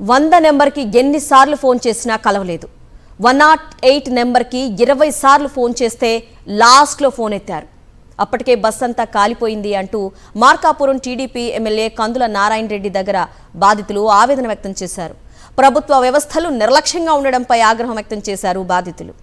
100 నెంబర్కి ఎన్నిసార్లు ఫోన్ చేసినా కలవలేదు. 108 నెంబర్కి 20 సార్లు ఫోన్ చేస్తే లాస్ట్లో ఫోన్ ఎత్తారు. అప్పటికే బస్ అంతా కాలిపోయింది అంటూ మార్కాపురం టీడీపీ ఎమ్మెల్యే కందుల నారాయణ రెడ్డి దగ్గర బాధితులు ఆవేదన వ్యక్తం చేశారు. ప్రభుత్వ వ్యవస్థలు నిర్లక్ష్యంగా ఉండడంపై ఆగ్రహం వ్యక్తం చేశారు బాధితులు.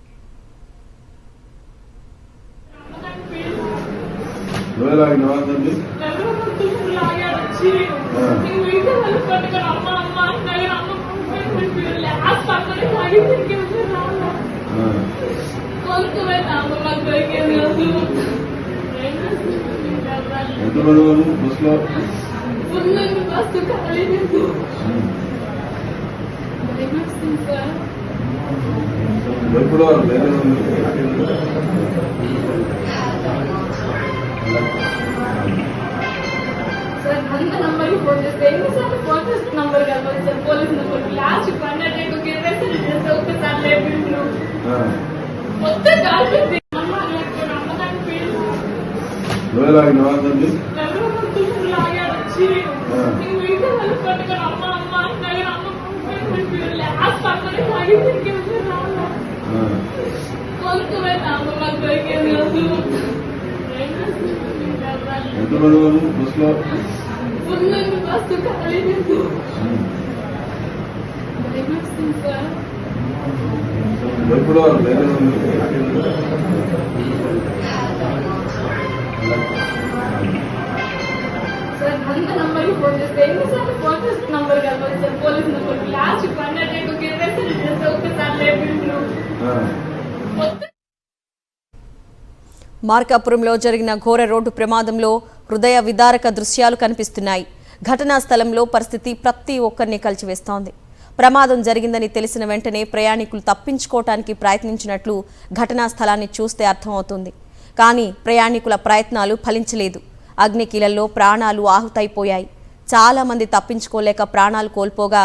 మార్కాపురంలో జరిగిన ఘోర రోడ్డు ప్రమాదంలో హృదయ విదారక దృశ్యాలు కనిపిస్తున్నాయి. ఘటనా స్థలంలో పరిస్థితి ప్రతి ఒక్కరిని కలిచివేస్తోంది. ప్రమాదం జరిగిందని తెలిసిన వెంటనే ప్రయాణికులు తప్పించుకోవటానికి ప్రయత్నించినట్లు ఘటనా స్థలాన్ని చూస్తే అర్థమవుతుంది. కానీ ప్రయాణికుల ప్రయత్నాలు ఫలించలేదు. అగ్నికీలల్లో ప్రాణాలు ఆహుతైపోయాయి. చాలా మంది తప్పించుకోలేక ప్రాణాలు కోల్పోగా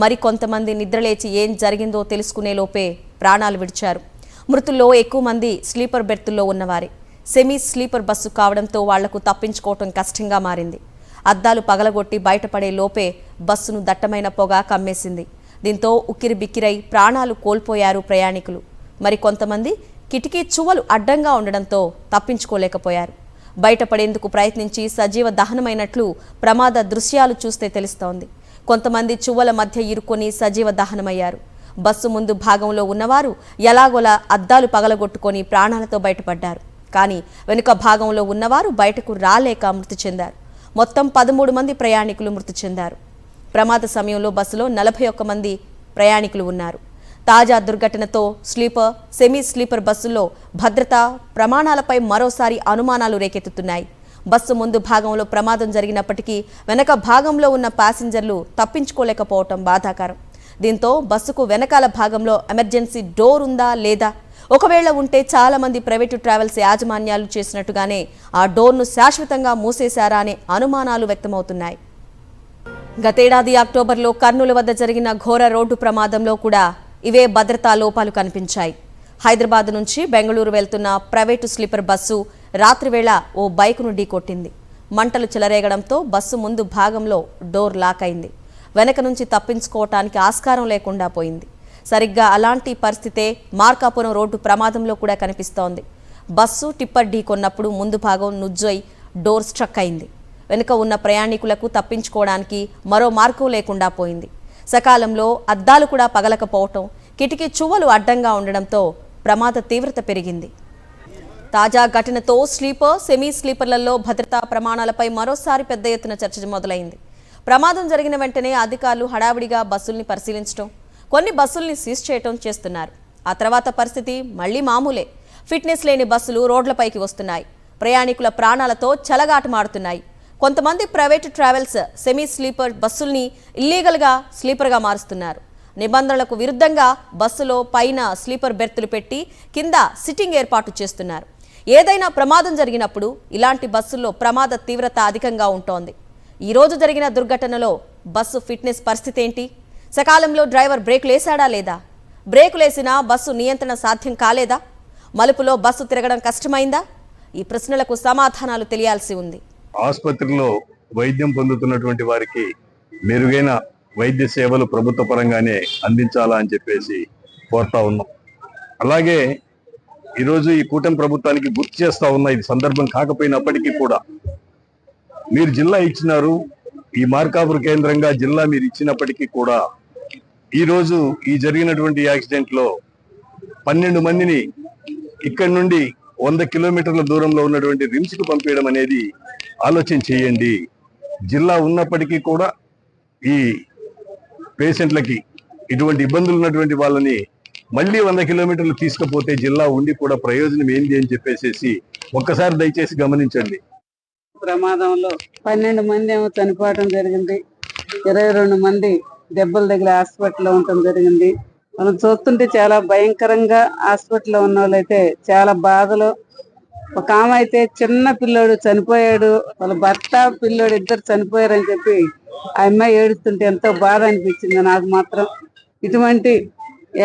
మరికొంతమంది నిద్రలేచి ఏం జరిగిందో తెలుసుకునే లోపే ప్రాణాలు విడిచారు. మృతుల్లో ఎక్కువ మంది స్లీపర్ బెర్తుల్లో ఉన్నవారే. సెమీ స్లీపర్ బస్సు కావడంతో వాళ్లకు తప్పించుకోవటం కష్టంగా మారింది. అద్దాలు పగలగొట్టి బయటపడే లోపే బస్సును దట్టమైన పొగ కమ్మేసింది. దీంతో ఉక్కిరిబిక్కిరై ప్రాణాలు కోల్పోయారు ప్రయాణికులు. మరికొంతమంది కిటికీ చువ్వలు అడ్డంగా ఉండడంతో తప్పించుకోలేకపోయారు. బయటపడేందుకు ప్రయత్నించి సజీవ దహనమైనట్లు ప్రమాద దృశ్యాలు చూస్తే తెలుస్తోంది. కొంతమంది చువ్వల మధ్య ఇరుక్కొని సజీవ దహనమయ్యారు. బస్సు ముందు భాగంలో ఉన్నవారు ఎలాగోలా అద్దాలు పగలగొట్టుకొని ప్రాణాలతో బయటపడ్డారు. కానీ వెనుక భాగంలో ఉన్నవారు బయటకు రాలేక మృతి చెందారు. మొత్తం 13 మంది ప్రయాణికులు మృతి చెందారు. ప్రమాద సమయంలో బస్సులో 41 మంది ప్రయాణికులు ఉన్నారు. తాజా దుర్ఘటనతో స్లీపర్, సెమీ స్లీపర్ బస్సుల్లో భద్రతా ప్రమాణాలపై మరోసారి అనుమానాలు రేకెత్తుతున్నాయి. బస్సు ముందు భాగంలో ప్రమాదం జరిగినప్పటికీ వెనక భాగంలో ఉన్న ప్యాసింజర్లు తప్పించుకోలేకపోవటం బాధాకరం. దీంతో బస్సుకు వెనకాల భాగంలో ఎమర్జెన్సీ డోర్ ఉందా లేదా, ఒకవేళ ఉంటే చాలా మంది ప్రైవేటు ట్రావెల్స్ యాజమాన్యాలు చేసినట్టుగానే ఆ డోర్ను శాశ్వతంగా మూసేశారా అనే అనుమానాలు వ్యక్తమవుతున్నాయి. గతేడాది అక్టోబర్లో కర్నూలు వద్ద జరిగిన ఘోర రోడ్డు ప్రమాదంలో కూడా ఇవే భద్రతా లోపాలు కనిపించాయి. హైదరాబాద్ నుంచి బెంగళూరు వెళ్తున్న ప్రైవేటు స్లీపర్ బస్సు రాత్రివేళ ఓ బైకును ఢీకొట్టింది. మంటలు చెలరేగడంతో బస్సు ముందు భాగంలో డోర్ లాక్ అయింది. వెనక నుంచి తప్పించుకోవటానికి ఆస్కారం లేకుండా పోయింది. సరిగ్గా అలాంటి పరిస్థితే మార్కాపురం రోడ్డు ప్రమాదంలో కూడా కనిపిస్తోంది. బస్సు టిప్పర్ ఢీకొన్నప్పుడు ముందు భాగం నుజ్జోయి డోర్ స్ట్రక్ అయింది. వెనుక ఉన్న ప్రయాణికులకు తప్పించుకోవడానికి మరో మార్గం లేకుండా పోయింది. సకాలంలో అద్దాలు కూడా పగలకపోవటం, కిటికీ చువ్వలు అడ్డంగా ఉండడంతో ప్రమాద తీవ్రత పెరిగింది. తాజా ఘటనతో స్లీపర్, సెమీ స్లీపర్లలో భద్రతా ప్రమాణాలపై మరోసారి పెద్ద ఎత్తున చర్చ మొదలైంది. ప్రమాదం జరిగిన వెంటనే అధికారులు హడావిడిగా బస్సుల్ని పరిశీలించడం, కొన్ని బస్సుల్ని సీజ్ చేయటం చేస్తున్నారు. ఆ తర్వాత పరిస్థితి మళ్లీ మామూలే. ఫిట్నెస్ లేని బస్సులు రోడ్లపైకి వస్తున్నాయి. ప్రయాణికుల ప్రాణాలతో చెలగాటమాడుతున్నాయి. కొంతమంది ప్రైవేటు ట్రావెల్స్ సెమీ స్లీపర్ బస్సుల్ని ఇల్లీగల్గా స్లీపర్గా మారుస్తున్నారు. నిబంధనలకు విరుద్ధంగా బస్సులో పైన స్లీపర్ బెర్తులు పెట్టి కింద సిట్టింగ్ ఏర్పాటు చేస్తున్నారు. ఏదైనా ప్రమాదం జరిగినప్పుడు ఇలాంటి బస్సుల్లో ప్రమాద తీవ్రత అధికంగా ఉంటోంది. ఈ రోజు జరిగిన దుర్ఘటనలో బస్సు ఫిట్నెస్ పరిస్థితి ఏంటి? సకాలంలో డ్రైవర్ బ్రేకులు వేశాడా లేదా? బ్రేకులేసినా బస్సు నియంత్రణ సాధ్యం కాలేదా? మలుపులో బస్సు తిరగడం కష్టమైందా? ఈ ప్రశ్నలకు సమాధానాలు తెలియాల్సి ఉంది. ఆసుపత్రిలో వైద్యం పొందుతున్నటువంటి వారికి మెరుగైన వైద్య సేవలు ప్రభుత్వ పరంగానే అందించాలా అని చెప్పేసి కోరుతా ఉన్నాం. అలాగే ఈరోజు ఈ కూటమి ప్రభుత్వానికి గుర్తు చేస్తా ఉన్నా, ఇది సందర్భం కాకపోయినప్పటికీ కూడా మీరు జిల్లా ఇచ్చినారు, ఈ మార్కాపురం కేంద్రంగా జిల్లా మీరు ఇచ్చినప్పటికీ కూడా ఈరోజు ఈ జరిగినటువంటి యాక్సిడెంట్ లో 12 మందిని ఇక్కడి నుండి 100 కిలోమీటర్ల దూరంలో ఉన్నటువంటి రిమ్స్ కు పంపించడం అనేది ఆలోచన చేయండి. జిల్లా ఉన్నప్పటికీ కూడా ఈ పేషెంట్లకి ఇటువంటి ఇబ్బందులు ఉన్నటువంటి వాళ్ళని మళ్ళీ 100 కిలోమీటర్లు తీసుకుపోతే జిల్లా ఉండి కూడా ప్రయోజనం ఏంటి అని చెప్పేసి ఒక్కసారి దయచేసి గమనించండి. ప్రమాదంలో 12 మంది ఏమో చనిపోవడం జరిగింది, 22 మంది దెబ్బలు తగిలి హాస్పిటల్లో ఉండటం జరిగింది. మనం చూస్తుంటే చాలా భయంకరంగా హాస్పిటల్లో ఉన్న వాళ్ళైతే చాలా బాధలో. ఒక ఆమె అయితే చిన్న పిల్లోడు చనిపోయాడు, వాళ్ళ భర్త పిల్లోడు ఇద్దరు చనిపోయారని చెప్పి ఆ అమ్మాయి ఏడుస్తుంటే ఎంతో బాధ అనిపించింది నాకు మాత్రం. ఇటువంటి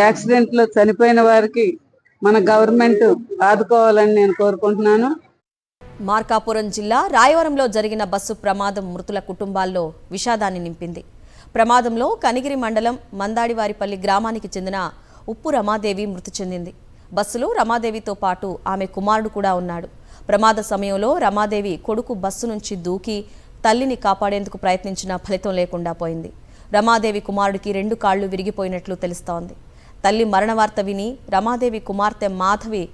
యాక్సిడెంట్ లో చనిపోయిన వారికి మన గవర్నమెంట్ ఆదుకోవాలని నేను కోరుకుంటున్నాను. మార్కాపురం జిల్లా రాయవరంలో జరిగిన బస్సు ప్రమాదం మృతుల కుటుంబాల్లో విషాదాన్ని నింపింది. ప్రమాదంలో కనిగిరి మండలం మందాడివారిపల్లి గ్రామానికి చెందిన ఉప్పు రమాదేవి మృతి చెందింది. బస్సులో రమాదేవితో పాటు ఆమె కుమారుడు కూడా ఉన్నాడు. ప్రమాద సమయంలో రమాదేవి కొడుకు బస్సు నుంచి దూకి తల్లిని కాపాడేందుకు ప్రయత్నించినా ఫలితం లేకుండా పోయింది. రమాదేవి కుమారుడికి 2 కాళ్లు విరిగిపోయినట్లు తెలుస్తోంది. తల్లి మరణ వార్త విని రమాదేవి కుమార్తె మాధవి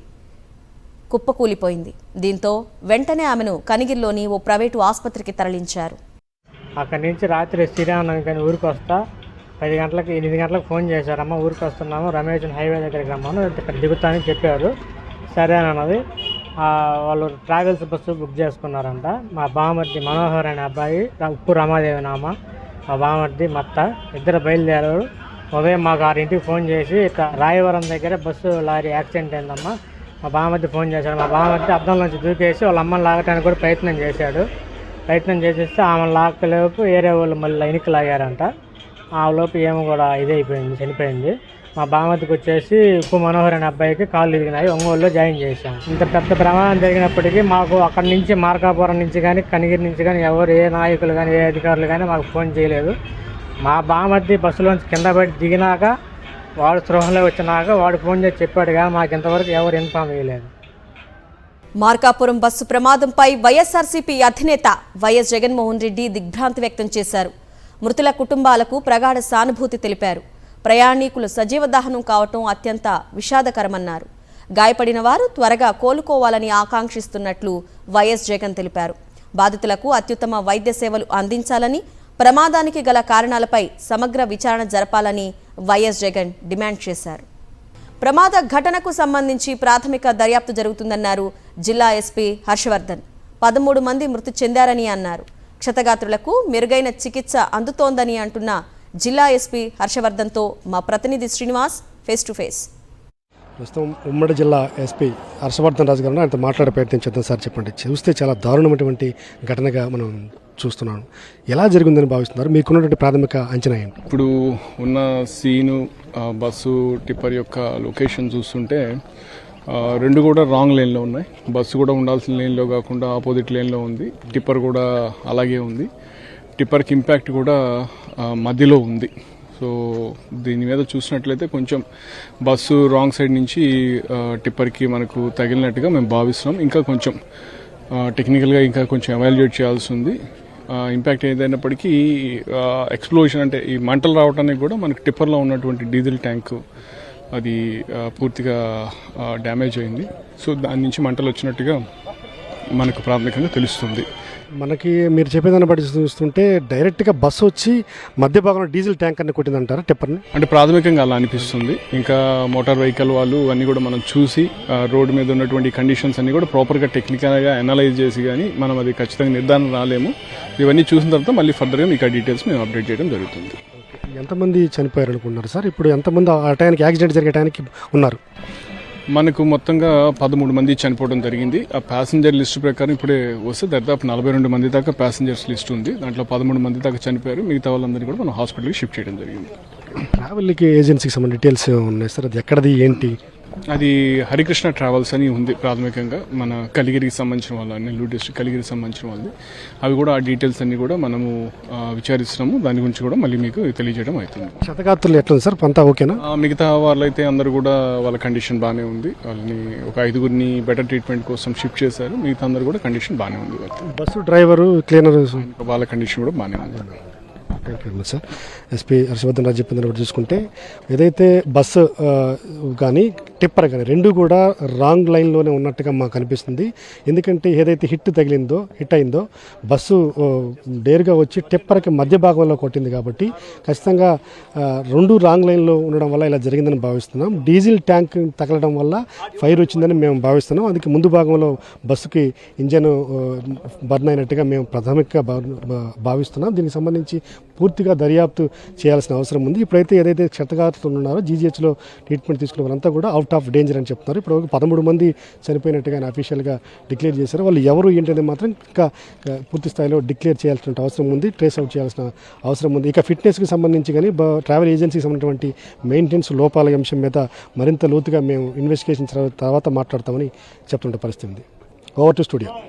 కుప్పకూలిపోయింది. దీంతో వెంటనే ఆమెను కనిగిరిలోని ఓ ప్రైవేటు ఆసుపత్రికి తరలించారు. అక్కడి నుంచి రాత్రి శ్రీరామనవమికి ఊరికి వస్తా 8 గంటలకు ఫోన్ చేశారమ్మ, ఊరికి వస్తున్నాము, రమేష్ హైవే దగ్గరికి రమ్మను, ఇక్కడ దిగుతానని చెప్పారు. సరే అన్నది. వాళ్ళు ట్రావెల్స్ బస్సు బుక్ చేసుకున్నారంట. మా బామర్ది మనోహర్ అనే అబ్బాయి, ఉప్పు రమాదేవి నామ, మా బామర్ది మత్త ఇద్దరు బయలుదేరారు. ఉదయం మాకు 6ంటికి ఫోన్ చేసి ఇట్లా రాయవరం దగ్గర బస్సు లారీ యాక్సిడెంట్ అయిందమ్మా. మా బామర్ది ఫోన్ చేశాడు. మా బామర్ది అద్దంలోంచి దూకేసి వాళ్ళ అమ్మని లాగటానికి కూడా ప్రయత్నం చేసేస్తే ఆమెను లాక్కలేపు వేరే వాళ్ళు మళ్ళీ లైన్కి లాగారంట. ఆ లోపు ఏమో కూడా ఇదైపోయింది, చనిపోయింది. మా బామర్దికి వచ్చేసి ఉప్పు మనోహర్ అనే అబ్బాయికి కాళ్ళు ఇరిగినాయి, ఒంగోలులో జాయిన్ చేశాం. ఇంత పెద్ద ప్రమాదం జరిగినప్పటికీ మాకు అక్కడి నుంచి మార్కాపురం నుంచి కానీ కనిగిరి నుంచి కానీ ఎవరు ఏ నాయకులు కానీ ఏ అధికారులు కానీ మాకు ఫోన్ చేయలేదు. మా బామర్ది బస్సులోంచి కింద పడి దిగినాక వాడు స్పృహలో వచ్చినాక వాడు ఫోన్ చేసి చెప్పాడు కానీ మాకు ఇంతవరకు ఎవరు ఇన్ఫామ్ చేయలేదు. మార్కాపురం బస్సు ప్రమాదంపై వైఎస్ఆర్సీపీ అధినేత వైఎస్ జగన్మోహన్ రెడ్డి దిగ్భ్రాంతి వ్యక్తం చేశారు. మృతుల కుటుంబాలకు ప్రగాఢ సానుభూతి తెలిపారు. ప్రయాణికులు సజీవ దహనం కావటం అత్యంత విషాదకరమన్నారు. గాయపడిన వారు త్వరగా కోలుకోవాలని ఆకాంక్షిస్తున్నట్లు వైఎస్ జగన్ తెలిపారు. బాధితులకు అత్యుత్తమ వైద్య సేవలు అందించాలని, ప్రమాదానికి గల కారణాలపై సమగ్ర విచారణ జరపాలని వైఎస్ జగన్ డిమాండ్ చేశారు. ప్రమాద ఘటనకు సంబంధించి ప్రాథమిక దర్యాప్తు జరుగుతుందన్నారు జిల్లా ఎస్పీ హర్షవర్ధన్. 13 మంది మృతి చెందారని అన్నారు. క్షతగాత్రులకు మెరుగైన చికిత్స అందుతోందని అంటున్న జిల్లా ఎస్పీ హర్షవర్ధన్తో మా ప్రతినిధి శ్రీనివాస్ ఫేస్ టు ఫేస్. ప్రస్తుతం ఉమ్మడి జిల్లా ఎస్పీ హర్షవర్ధన్ రాజు గారు ఆయనతో మాట్లాడే ప్రయత్నం చేద్దాం. సార్ చెప్పండి, చూస్తే చాలా దారుణమైనటువంటి ఘటనగా మనం చూస్తున్నాను. ఎలా జరిగిందని భావిస్తున్నారు? మీకున్నటువంటి ప్రాథమిక అంచనా ఏంటి? ఇప్పుడు ఉన్న సీను బస్సు టిప్పర్ యొక్క లొకేషన్ చూస్తుంటే 2 కూడా రాంగ్ లేన్లో ఉన్నాయి. బస్సు కూడా ఉండాల్సిన లేన్లో కాకుండా ఆపోజిట్ లేన్లో ఉంది. టిప్పర్ కూడా అలాగే ఉంది. టిప్పర్కి ఇంపాక్ట్ కూడా మధ్యలో ఉంది. సో దీని మీద చూసినట్లయితే కొంచెం బస్సు రాంగ్ సైడ్ నుంచి టిప్పర్కి మనకు తగిలినట్టుగా మేము భావిస్తున్నాం. ఇంకా కొంచెం టెక్నికల్గా ఇంకా కొంచెం ఎవాల్యుయేట్ చేయాల్సి ఉంది. ఇంపాక్ట్ ఏదైనప్పటికీ ఎక్స్ప్లోజన్ అంటే ఈ మంటలు రావడానికి కూడా మనకు టిప్పర్లో ఉన్నటువంటి డీజిల్ ట్యాంకు అది పూర్తిగా డ్యామేజ్ అయింది. సో దాని నుంచి మంటలు వచ్చినట్టుగా మనకు ప్రాథమికంగా తెలుస్తుంది. మనకి మీరు చెప్పేదాన్ని బట్టి చూస్తుంటే డైరెక్ట్గా బస్సు వచ్చి మధ్య భాగంలో డీజిల్ ట్యాంకర్ని కొట్టిందంటారా టిప్పర్ని? అంటే ప్రాథమికంగా అలా అనిపిస్తుంది. ఇంకా మోటార్ వెహికల్ వాళ్ళు అన్నీ కూడా మనం చూసి రోడ్డు మీద ఉన్నటువంటి కండిషన్స్ అన్నీ కూడా ప్రాపర్గా టెక్నికల్గా అనలైజ్ చేసి కానీ మనం అది ఖచ్చితంగా నిర్ధారణ రాలేము. ఇవన్నీ చూసిన తర్వాత మళ్ళీ ఫర్దర్గా మీకు ఆ డీటెయిల్స్ మేము అప్డేట్ చేయడం జరుగుతుంది. ఎంతమంది చనిపోయారు అనుకుంటున్నారు సార్? ఇప్పుడు ఎంతమంది ఆ టైంకి యాక్సిడెంట్ జరిగే టైంకి ఉన్నారు? మనకు మొత్తంగా 13 మంది చనిపోవడం జరిగింది. ఆ ప్యాసింజర్ లిస్టు ప్రకారం ఇప్పుడే వస్తే దాదాపు 42 మంది దాకా ప్యాసింజర్స్ లిస్ట్ ఉంది. దాంట్లో 13 మంది దాకా చనిపోయారు. మిగతా వాళ్ళందరినీ కూడా మనం హాస్పిటల్కి షిఫ్ట్ చేయడం జరిగింది. ట్రావెల్కి ఏజెన్సీకి సంబంధించిన డీటెయిల్స్ ఉన్నాయి సార్? అది ఎక్కడది ఏంటి? అది హరికృష్ణ ట్రావెల్స్ అని ఉంది ప్రాథమికంగా మన కలిగిరికి సంబంధించిన వాళ్ళ నెల్లూరు డిస్ట్రిక్ట్ కలిగిరికి సంబంధించిన వాళ్ళది. అవి కూడా ఆ డీటెయిల్స్ అన్ని కూడా మనము విచారిస్తున్నాము. దాని గురించి కూడా మళ్ళీ మీకు తెలియజేయడం అవుతుంది. క్షతగాత్రులు ఎట్లా ఉంది సార్, అంతా ఓకేనా? మిగతా వాళ్ళైతే అందరూ కూడా వాళ్ళ కండిషన్ బాగానే ఉంది. వాళ్ళని ఒక 5గురిని బెటర్ ట్రీట్మెంట్ కోసం షిఫ్ట్ చేశారు. మిగతా అందరూ కూడా కండిషన్ బాగానే ఉంది. బస్సు డ్రైవరు, క్లీనర్ వాళ్ళ కండిషన్ కూడా బాగానే ఉంది. Thank you sir. SP Harshavardhan Raju చెప్పిన దాన్ని చూసుకుంటే ఏదైతే బస్సు కానీ టిప్పర్ కానీ రెండు కూడా రాంగ్ లైన్లోనే ఉన్నట్టుగా మాకు అనిపిస్తుంది. ఎందుకంటే ఏదైతే హిట్ అయిందో బస్సు డేర్గా వచ్చి టిప్పర్కి మధ్య భాగంలో కొట్టింది కాబట్టి ఖచ్చితంగా రెండు రాంగ్ లైన్లో ఉండడం వల్ల ఇలా జరిగిందని భావిస్తున్నాం. డీజిల్ ట్యాంక్ తగలడం వల్ల ఫైర్ వచ్చిందని మేము భావిస్తున్నాం. అందుకే ముందు భాగంలో బస్సుకి ఇంజన్ బర్న్ అయినట్టుగా మేము ప్రాథమికంగా భావిస్తున్నాం. దీనికి సంబంధించి పూర్తిగా దర్యాప్తు చేయాల్సిన అవసరం ఉంది. ఇప్పుడైతే ఏదైతే క్షతగాత్రులు ఉన్నారో జీజీహెచ్లో ట్రీట్మెంట్ తీసుకున్న వాళ్ళంతా కూడా అవుట్ ఆఫ్ డేంజర్ అని చెప్తున్నారు. ఇప్పుడు 13 మంది చనిపోయినట్టుగా అఫీషియల్గా డిక్లేర్ చేశారు. వాళ్ళు ఎవరు ఏంటనేది మాత్రం ఇంకా పూర్తి స్థాయిలో డిక్లేర్ చేయాల్సిన అవసరం ఉంది, ట్రేస్ అవుట్ చేయాల్సిన అవసరం ఉంది. ఇక ఫిట్నెస్కి సంబంధించి కానీ ట్రావెల్ ఏజెన్సీకి సంబంధించినటువంటి మెయింటెనెన్స్ లోపాల అంశం మీద మరింత లోతుగా మేము ఇన్వెస్టిగేషన్ తర్వాత మాట్లాడతామని చెప్తుంటే పరిస్థితి ఉంది. Over to studio.